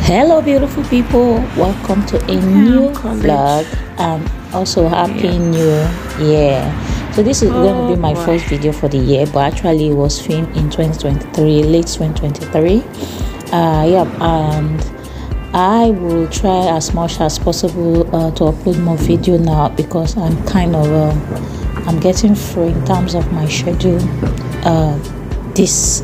Hello beautiful people, welcome to a new vlog and also happy new year. So this is going to be my first video for the year, but actually it was filmed in 2023, late 2023. And I will try as much as possible to upload more video now, because I'm kind of I'm getting free in terms of my schedule this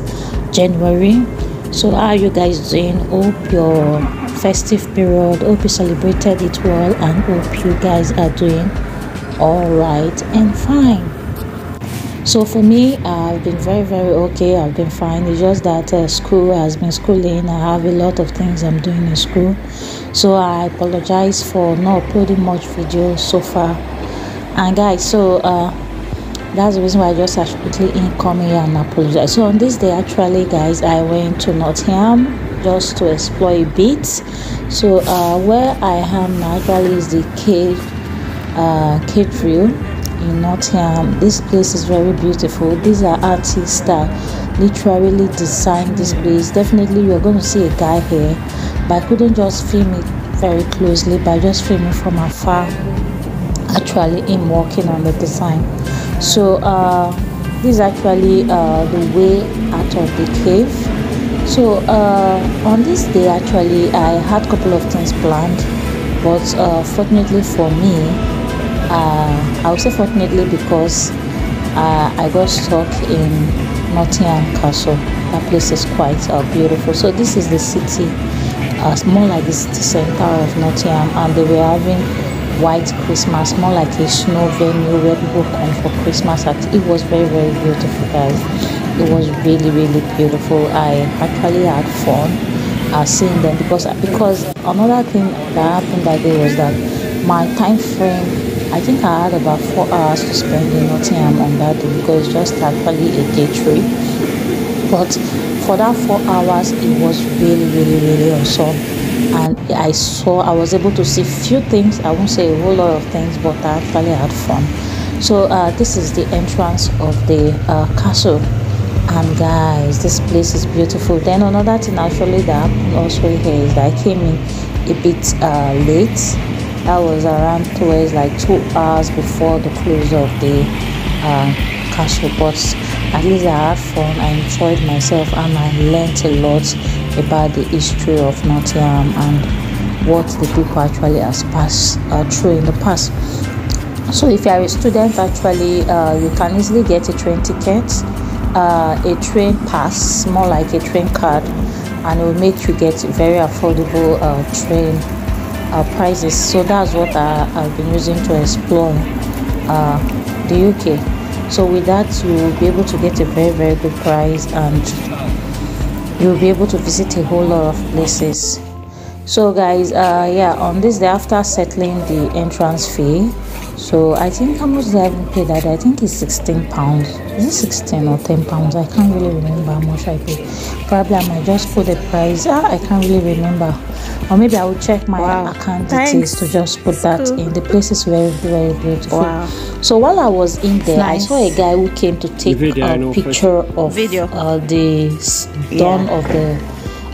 January. So how are you guys doing? Hope your festive period, hope you celebrated it well, and hope you guys are doing all right and fine. So for me, I've been very okay. I've been fine. It's just that school has been schooling. I have a lot of things I'm doing in school, so I apologize for not uploading much videos so far. And guys, so that's the reason why I just had to quickly come here and apologize. So on this day, actually guys, I went to Nottingham just to explore a bit. So where I am now actually is the cathedral in Nottingham. This place is very beautiful. These are artists that literally designed this place. Definitely you're going to see a guy here, but I couldn't just film it very closely by just filming from afar, actually him working on the design. So this is actually the way out of the cave. So on this day, actually I had a couple of things planned, but fortunately for me, I would say fortunately, because I got stuck in Nottingham Castle. That place is quite beautiful. So this is the city, more like the city center of Nottingham, and they were having white Christmas, more like a snow venue where people come for Christmas. It was very beautiful, guys. It was really beautiful. I actually had fun seeing them, because another thing that happened that day was that my time frame, I think I had about 4 hours to spend in Nottingham on that day, because just actually a day trip. But for that 4 hours, it was really awesome. And I was able to see few things. I won't say a whole lot of things, but I actually had fun. So this is the entrance of the castle, and guys, this place is beautiful. Then another thing actually that happened also here is that I came in a bit late. That was around towards like 2 hours before the close of the castle, but at least I had fun. I enjoyed myself, and I learned a lot about the history of Nottingham and what the people actually has passed through in the past. So if you are a student, actually you can easily get a train ticket, a train pass, more like a train card, and it will make you get very affordable train prices. So that's what I've been using to explore the UK. So with that, you will be able to get a very good price, and you'll be able to visit a whole lot of places. So guys, on this day, after settling the entrance fee, so I think how much did I even pay that? I think it's £16. Is it 16 or £10? I can't really remember how much I paid. Probably I might just put the price. I can't really remember, or maybe I will check my account details to just put that in. The place is very beautiful. So while I was in there, I saw a guy who came to take a picture of the dawn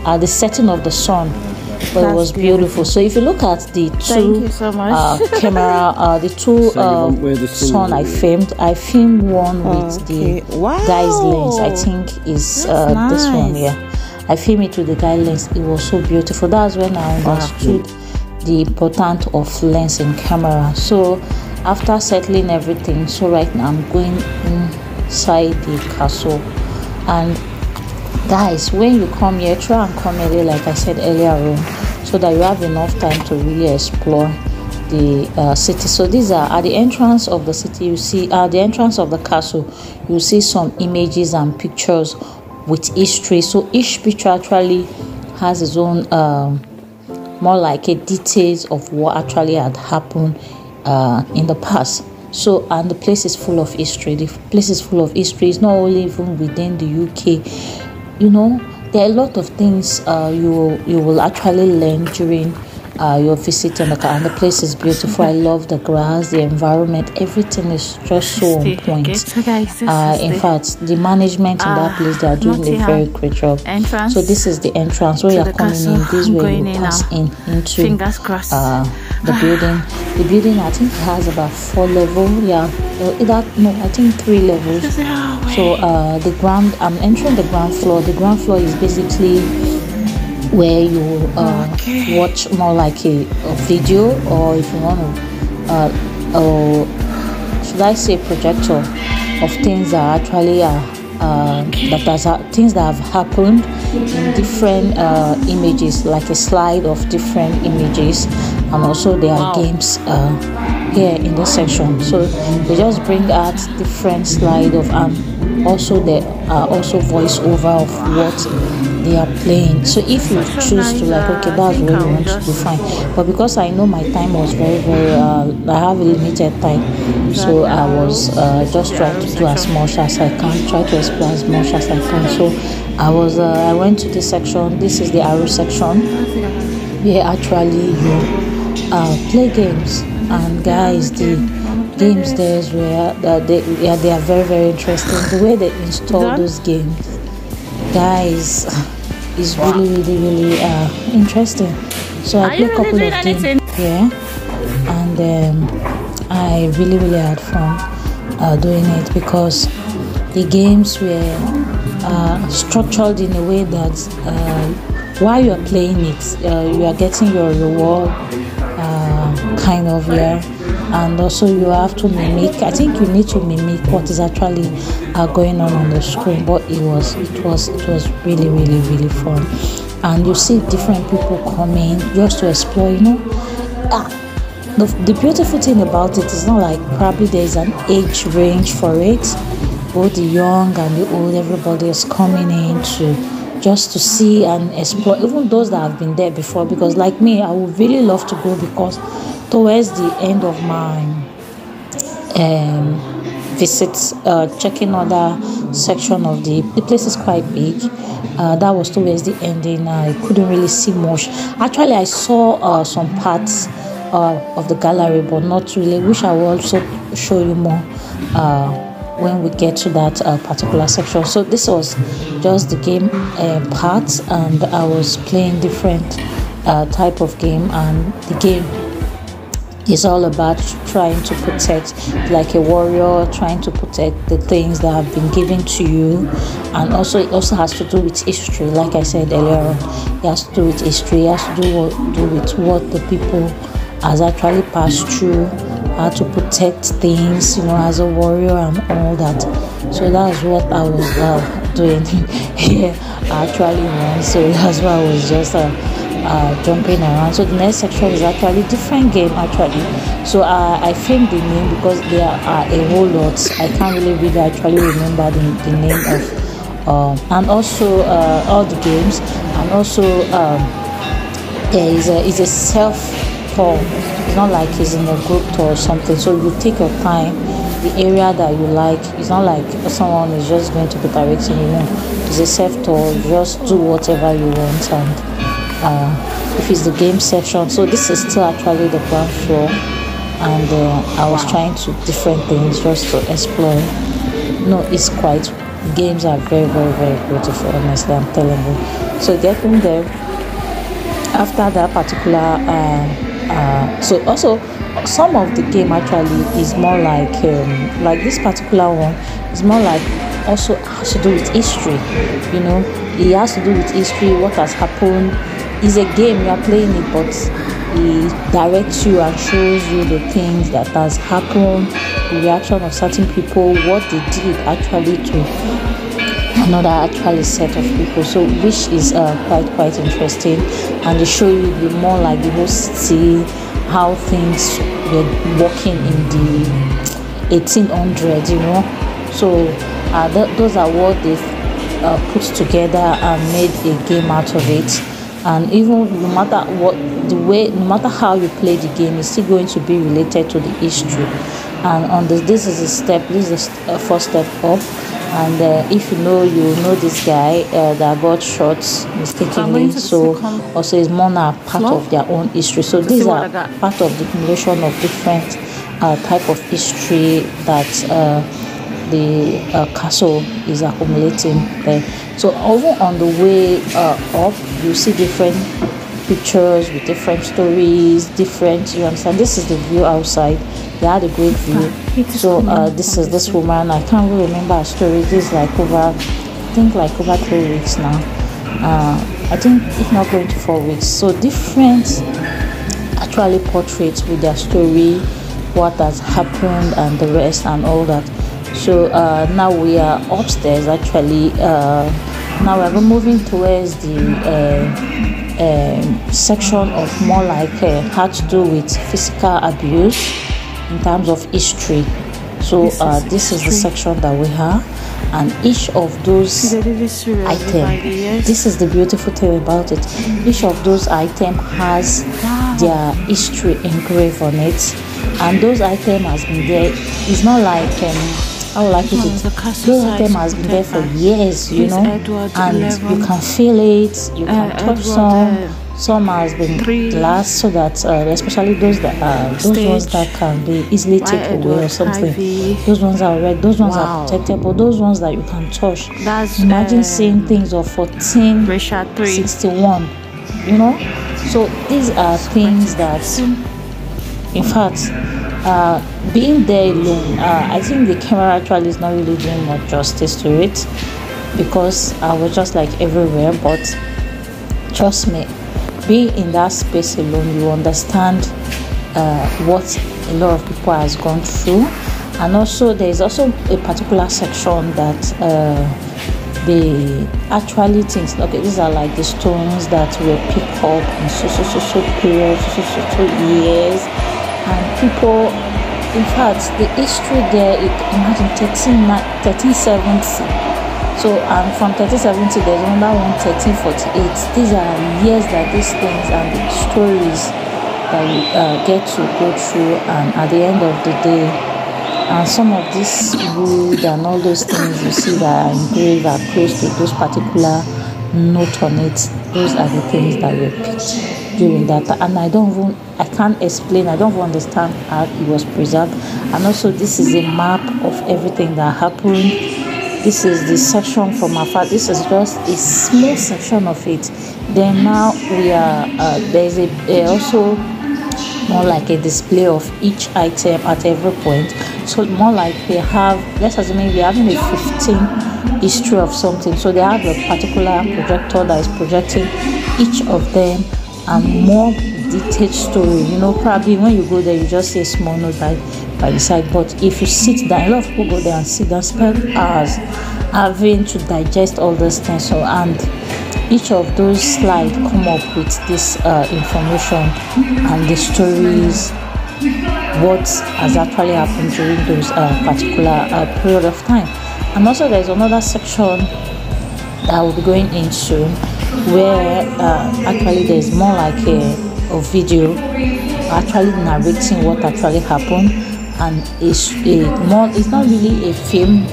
of the setting of the sun. But it was beautiful. So if you look at the two camera, the two sun I filmed one with the guy's lens. I think is this one here. I filmed it with the guy lens. It was so beautiful. That's when I understood the importance of lens and camera. So after settling everything, so right now I'm going inside the castle. And guys, when you come here, try and come early, like I said earlier on, so that you have enough time to really explore the city. So these are at the entrance of the city. You see at the entrance of the castle, you see some images and pictures with history. So each picture actually has its own more like a details of what actually had happened in the past. So, and the place is full of history. The place is full of history. It's not only even within the UK. You know, there are a lot of things you will actually learn during you're visiting and the place is beautiful. I love the grass, the environment, everything is just so on point. So guys, in fact, the management in that place, they are doing a very great job. Entrance. So this is the entrance where you're coming in. This way you pass into fingers crossed. The building. The building, I think, has about 4 levels. Yeah, I think 3 levels. So the ground, I'm entering the ground floor. The ground floor is basically where you watch more like a video, or if you want to, should I say, projector of things that actually things that have happened in different images, like a slide of different images, and also there are games here in this section. So they just bring out different slide of also there are also voiceover of what they are playing. So if you choose to like, okay, that's what you want to do, fine. But because I know my time was very I have a limited time, so I was just trying to do as much as I can, try to explore as much as I can. So I went to this section. This is the arrow section, where actually you play games. And guys, the games there is where they are very interesting. The way they install those games, guys, is really interesting. So I play a couple of games here, and I really had fun doing it, because the games were structured in a way that while you are playing it, you are getting your reward kind of here. And also you have to mimic, I think you need to mimic what is actually going on the screen. But it was really fun. And you see different people coming just to explore, you know. The beautiful thing about it is not like probably there's an age range for it. Both the young and the old, everybody is coming in just to see and explore, even those that have been there before. Because like me, I would really love to go, because towards the end of my visits, checking other section of the place is quite big. That was towards the ending. I couldn't really see much. Actually, I saw some parts of the gallery, but not really, which I will also show you more when we get to that particular section. So this was just the game part, and I was playing different type of game, and the game is all about trying to protect, like a warrior, trying to protect the things that have been given to you. And also it also has to do with history. Like I said earlier on, it has to do with history. It has to do with what the people has actually passed through, how to protect things, you know, as a warrior and all that. So that's what I was doing here actually. So that's why I was just jumping around. So the next section is actually different game actually. So I think the name, because there are a whole lot, I can't really actually remember the name of and also all the games. And also there is a self-tour. It's not like it's in a group tour or something, so you take your time, the area that you like. It's not like someone is just going to be directing you. It's a self-tour. You just do whatever you want. And if it's the game section, so this is still actually the ground floor, and I was trying to different things just to explore. No, it's quite, games are very beautiful, honestly, I'm telling you. So getting there, after that particular so also some of the game actually is more like this particular one is more like also has to do with history. You know, it has to do with history, what has happened. It's a game, you are playing it, but it directs you and shows you the things that has happened, the reaction of certain people, what they did actually to another actually set of people. So which is quite interesting, and they show you the more like the whole city, how things were working in the 1800s, you know. So those are what they've put together and made a game out of it. And even no matter what the way, no matter how you play the game, it's still going to be related to the history. And on this is a step, this is a first step up. And if you know this guy that got shot mistakenly, so also is more now part of their own history. So these are part of the accumulation of different type of history that the castle is accumulating there. So over on the way up, you see different pictures with different stories, you understand. This is the view outside. They had a great view. So this is this woman. I can't really remember her story. This is like over 3 weeks now. I think if not going to 4 weeks. So different actually portraits with their story, what has happened and the rest and all that. So now we are upstairs actually. Now we're moving towards the section of more like had to do with physical abuse in terms of history. So this is the section that we have, and each of those items, this is the beautiful thing about it, each of those items has their history engraved on it, and those items has been there. It's not like how like it is. Those items has been there for years, you know, and you can feel it, you can touch some has been glass, so that especially those ones that can be easily taken away or something. Those ones are red, those ones are protected, but those ones that you can touch. Imagine seeing things of 1461, you know. So these are things that, in fact, being there alone, I think the camera actually is not really doing much justice to it, because I was just like everywhere. But trust me, being in that space alone, you understand what a lot of people has gone through. And also there is also a particular section that they actually think, okay, these are like the stones that were picked up in so period, so years. And people, in fact, the history there, imagine 1370. So from 1370, there's another one, 1348. These are years that these things and the stories that we get to go through, and at the end of the day, and some of this wood and all those things you see that are engraved are close to those particular note on it. Those are the things that were picked during that, and I can't explain, I don't understand how it was preserved. And also this is a map of everything that happened. This is the section from afar. This is just a small section of it. Then now we are there's also more like a display of each item at every point. So more like they have, let's assume we're having a 15 history of something. So they have a particular projector that is projecting each of them and more detailed story. You know, probably when you go there, you just see a small note by the side. But if you sit down, a lot of people go there and sit down, spend hours having to digest all those things. So, and each of those slides come up with this information and the stories, what has actually happened during those particular period of time. And also there's another section that we'll be going in soon, where actually there's more like a video actually narrating what actually happened, and it's not really a film,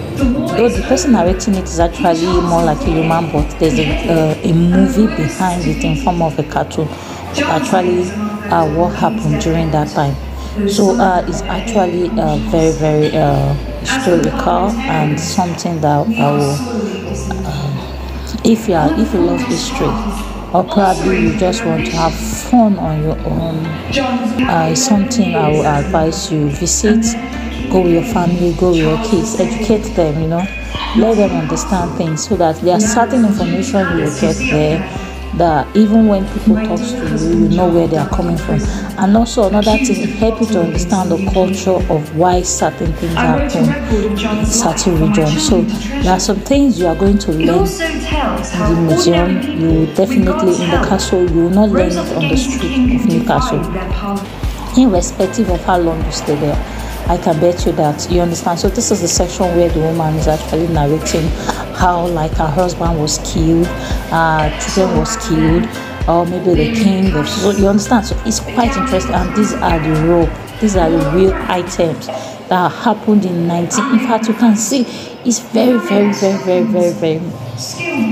though the person narrating it is actually more like a human, but there's a movie behind it in form of a cartoon, actually what happened during that time. So it's actually very, very historical, and something that I will, if you love history, or probably you just want to have fun on your own, it's something I will advise you visit. Go with your family, go with your kids, educate them, you know, let them understand things, so that there are certain information you will get there that even when people talk to you, you know where they are coming from. And also another thing, it helps you to understand the culture of why certain things happen in certain regions. So there are some things you are going to learn in the museum. You definitely, in the castle, you will not learn it on the street of Newcastle, irrespective of how long you stay there. I can bet you that you understand. So this is the section where the woman is actually narrating how, like, her husband was killed, children was killed, or maybe the king. So you understand. So it's quite interesting. And these are the real items. that happened in 19. In fact, you can see it's very, very, very, very, very, very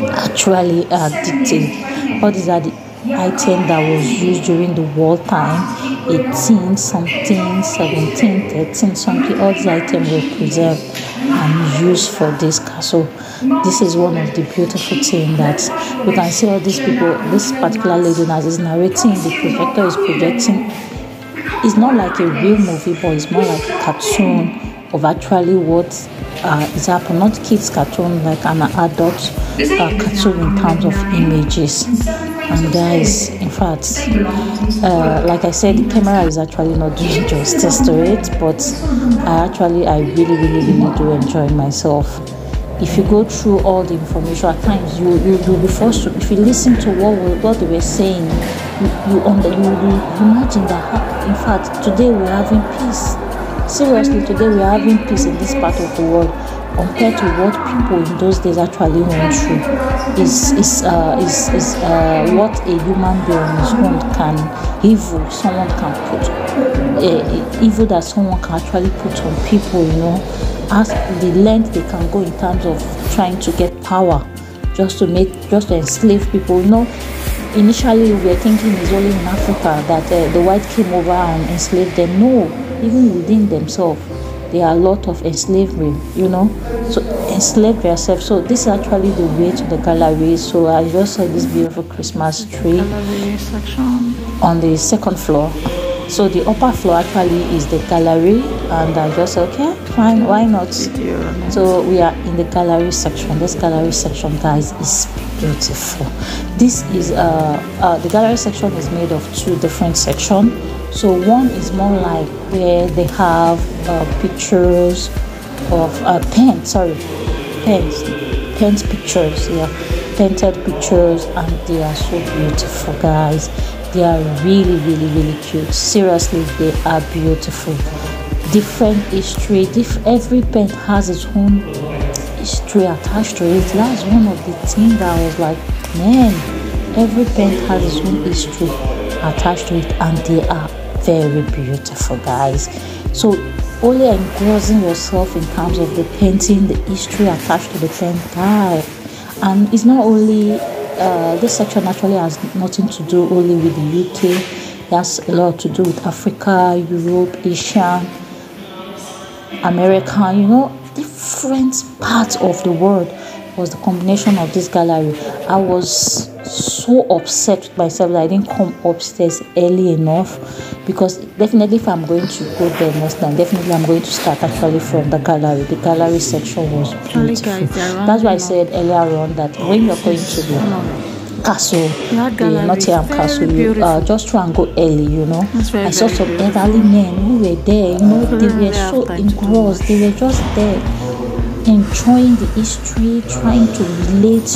actually detailed. All these are the items that was used during the wartime, 18 something, 17, 13 something. All these items were preserved and used for this castle. This is one of the beautiful things that you can see. All these people, this particular lady as is narrating, the projector is projecting. It's not like a real movie, but it's more like a cartoon of actually what is happening. Not kids cartoon, like an adult cartoon in terms of images. And guys, in fact, like I said, the camera is actually not doing justice to it, but I really do enjoy myself. If you go through all the information, at times you'll be forced to, if you listen to what they were saying, you imagine that, in fact, today we're having peace. Seriously, today we're having peace in this part of the world compared to what people in those days actually went through. Is what a human being on his own someone can put, evil that someone can actually put on people, as the length they can go in terms of trying to get power, just to enslave people. Initially we were thinking it's only in Africa that the white came over and enslaved them. No, even within themselves there are a lot of enslavement, so enslave yourself. So this is actually the way to the gallery. So I just saw this beautiful Christmas tree on the second floor. So the upper floor actually is the gallery, and I just said, okay, fine, why not? So we are in the gallery section. This gallery section, guys, is beautiful. This is the gallery section is made of two different sections. So one is more like where they have pictures of paint pictures, painted pictures, and they are so beautiful, guys. They are really cute. Seriously, they are beautiful. Different history. Every paint has its own history attached to it. That's one of the things that I was like, man, every paint has its own history attached to it, and they are very beautiful, guys. So only engrossing yourself in terms of the painting, the history attached to the paint, guys. And it's not only this section actually has nothing to do only with the UK. It has a lot to do with Africa, Europe, Asia, America, different parts of the world was the combination of this gallery. I was so upset with myself that I didn't come upstairs early enough, because definitely if I'm going to go there next time, definitely I'm going to start actually from the gallery. The gallery section was beautiful. That's why I said earlier on that when you're going to the castle, the Nottingham castle, you just try and go early. I saw some elderly men who were there. They were so engrossed. They were just there enjoying the history, trying to relate,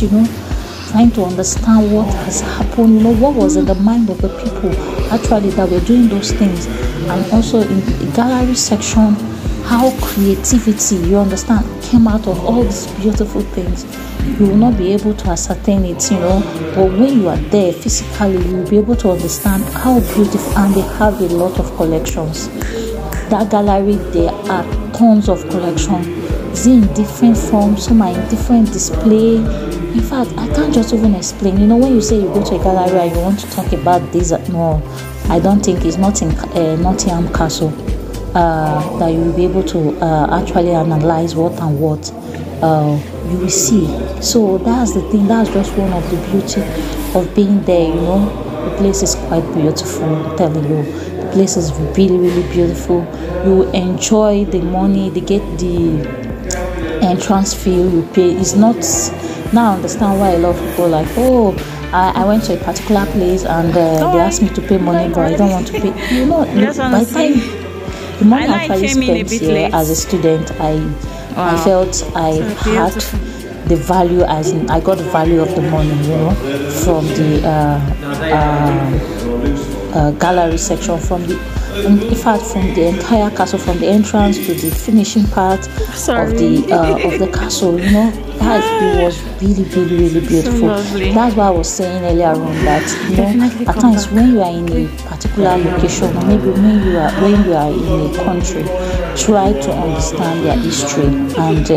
trying to understand what has happened, what was in the mind of the people actually that were doing those things. And also in the gallery section, how creativity, came out of all these beautiful things. You will not be able to ascertain it, but when you are there physically, you will be able to understand how beautiful, and they have a lot of collections. That gallery, there are tons of collections. It's in different forms, some are in different display. In fact, I can't just even explain. When you say you go to a gallery and you want to talk about this, no, I don't think it's not in Nottingham Castle that you will be able to actually analyze what you will see. So that's the thing. That's just one of the beauty of being there. The place is quite beautiful. I'm telling you, the place is really beautiful. You enjoy the money. They get the entrance fee you pay. Is not. Now I understand why a lot of people are like, I went to a particular place and they asked me to pay money, but I don't want to pay. By the time the money I actually spent here as a student, I felt I had the value, as in I got the value of the money, you know, from the gallery section, from the in fact from the entire castle, from the entrance to the finishing part of the castle, you know. It was really beautiful. So that's why I was saying earlier on that, you know, at times when you are in a particular location, or maybe when you are in a country, try to understand their history, and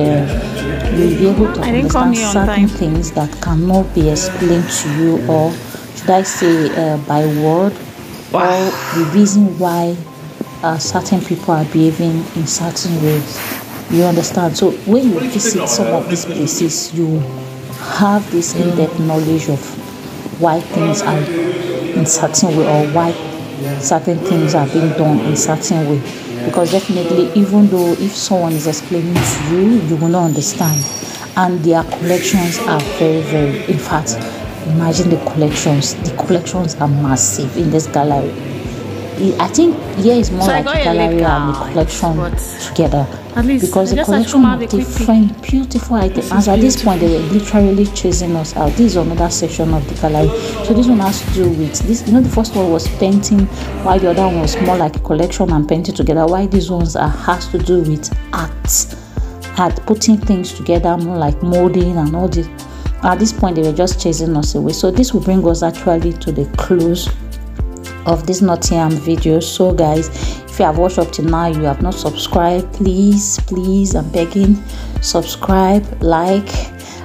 you'll be able to understand certain things that cannot be explained to you, or should I say by word, or the reason why certain people are behaving in certain ways. You understand? So when you visit some of these places, you have this in-depth knowledge of why things are in certain way, or why certain things are being done in certain way. Because definitely, even though if someone is explaining to you, you will not understand. And their collections are very, in fact, imagine the collections. The collections are massive in this gallery. I think here is more like a gallery and the collection together, because the collection of different beautiful items. And at this point, they were literally chasing us out. This is another section of the gallery. So this one has to do with this. You know, the first one was painting, while the other one was more like a collection and painting together. While these ones has to do with art, putting things together, more like molding and all this. At this point, they were just chasing us away. So this will bring us actually to the close of this Nottingham video. So guys, if you have watched up till now, you have not subscribed, please, I'm begging, subscribe, like.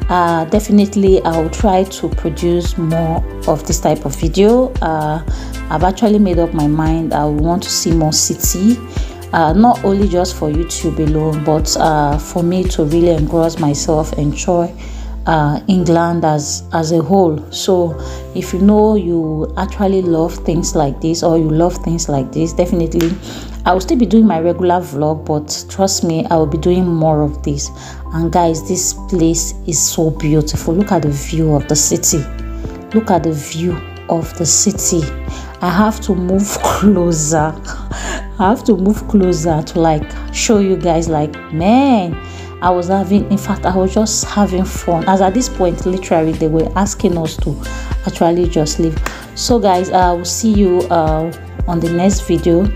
Definitely I will try to produce more of this type of video. I've actually made up my mind. I want to see more city, not only just for YouTube alone, but for me to really engross myself, enjoy England as a whole. So if you know you actually love things like this, or you love things like this, definitely I will still be doing my regular vlog, but trust me, I will be doing more of this. And guys, this place is so beautiful. Look at the view of the city. Look at the view of the city. I have to move closer. I have to move closer to like show you guys, like, man, I was just having fun. As at this point, literally, they were asking us to actually just leave. So guys, I will see you on the next video.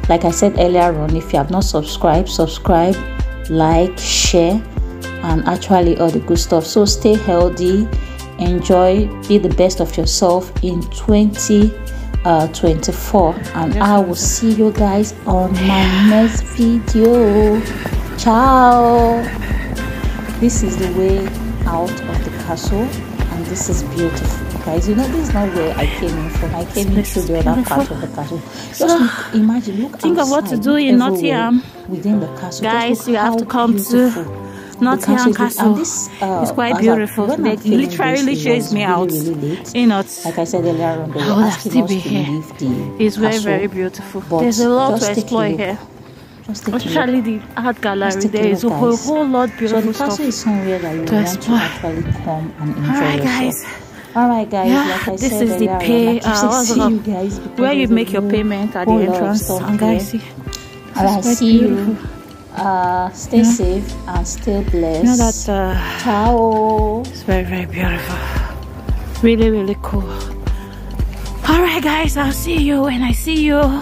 Like I said earlier on, if you have not subscribed, subscribe, like, share, and actually all the good stuff. So stay healthy, enjoy, be the best of yourself in 2024, and I will see you guys on my next video. Ciao. This is the way out of the castle, and this is beautiful, guys. You know, this is not where I came in from. I came in through the other part of the castle. Just imagine, look, think of what to do in Nottingham within the castle. Guys, you have to come to Nottingham Castle. It's quite beautiful. They literally chased me out. You know, like I said earlier on, I would still be here. It's very beautiful. There's a lot to explore here. Especially the art gallery, there is a whole lot of beautiful stuff is somewhere that you want to actually come and enjoy. Alright guys, yeah, like I this said, is the pay where you make your payment at the entrance. And guys, see. Alright, see you. Stay safe and stay blessed. You know that ciao. It's very beautiful. Really cool. Alright guys, I'll see you when I see you.